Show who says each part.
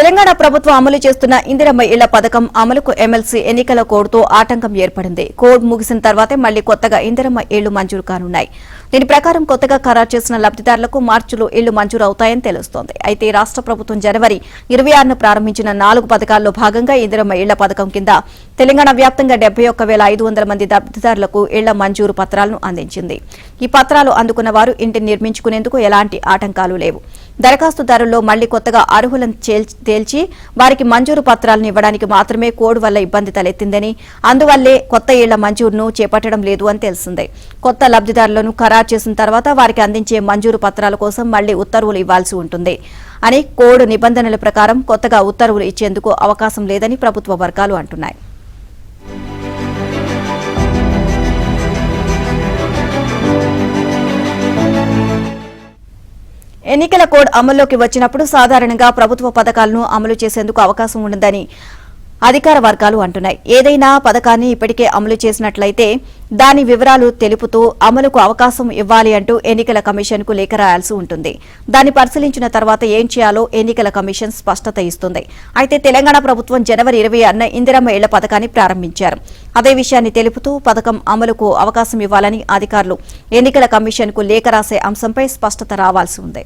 Speaker 1: తెలంగాణ ప్రభుత్వం అమలు చేస్తున్న ఇందిరమ్మ ఇళ్ల పథకం అమలుకు ఎమ్మెల్సీ ఎన్నికల కోడ్తో ఆటంకం ఏర్పడింది. కోడ్ ముగిసిన తర్వాతే మళ్లీ కొత్తగా ఇందిరమ్మ ఇళ్లు మంజూరు కానున్నాయి. దీని ప్రకారం కొత్తగా ఖరారు చేసిన లబ్దిదారులకు మార్చిలో ఇళ్లు మంజూరు అవుతాయని తెలుస్తోంది. అయితే రాష్ట్ర ప్రభుత్వం జనవరి 26న ప్రారంభించిన 4 పథకాల్లో భాగంగా ఇందిరమ్మ ఇళ్ల పథకం కింద తెలంగాణ వ్యాప్తంగా 71,500 మంది లబ్దిదారులకు ఇళ్ల మంజూరు పత్రాలను అందించింది. ఈ పత్రాలు అందుకున్న వారు ఇంటిని నిర్మించుకునేందుకు ఎలాంటి ఆటంకాలు లేవు. దరఖాస్తుదారుల్లో మళ్లీ కొత్తగా అర్హులను తేల్చి వారికి మంజూరు పత్రాలను ఇవ్వడానికి మాత్రమే కోడ్ వల్ల ఇబ్బంది తలెత్తిందని, అందువల్లే కొత్త ఇళ్ల మంజూరును చేపట్టడం లేదు అని తెలిసిందే. కొత్త లబ్దిదారులను ఖరారు చేసిన తర్వాత వారికి అందించే మంజూరు పత్రాల కోసం మళ్లీ ఉత్తర్వులు ఇవ్వాల్సి ఉంటుంది అని కోడ్ నిబంధనల ప్రకారం కొత్తగా ఉత్తర్వులు ఇచ్చేందుకు అవకాశం లేదని ప్రభుత్వ వర్గాలు అంటున్నాయి. ఎన్నికల కోడ్ అమల్లోకి వచ్చినప్పుడు సాధారణంగా ప్రభుత్వ పథకాలను అమలు చేసేందుకు అవకాశం ఉండదని అధికార వర్గాలు అంటున్నాయి. ఏదైనా పథకాన్ని ఇప్పటికే అమలు చేసినట్లయితే దాని వివరాలు తెలుపుతూ అమలుకు అవకాశం ఇవ్వాలి అంటూ ఎన్నికల కమిషన్కు లేఖ రాయాల్సి ఉంటుంది. దాన్ని పరిశీలించిన తర్వాత ఏం చేయాలో ఎన్నికల కమిషన్ స్పష్టత ఇస్తుంది. అయితే తెలంగాణ ప్రభుత్వం జనవరి 26న ఇందిరమ్మ ఇళ్ల పథకాన్ని ప్రారంభించారు. అదే విషయాన్ని తెలుపుతూ పథకం అమలుకు అవకాశం ఇవ్వాలని అధికారులు ఎన్నికల కమిషన్కు లేఖ రాసే అంశంపై స్పష్టత రావాల్సి ఉంది.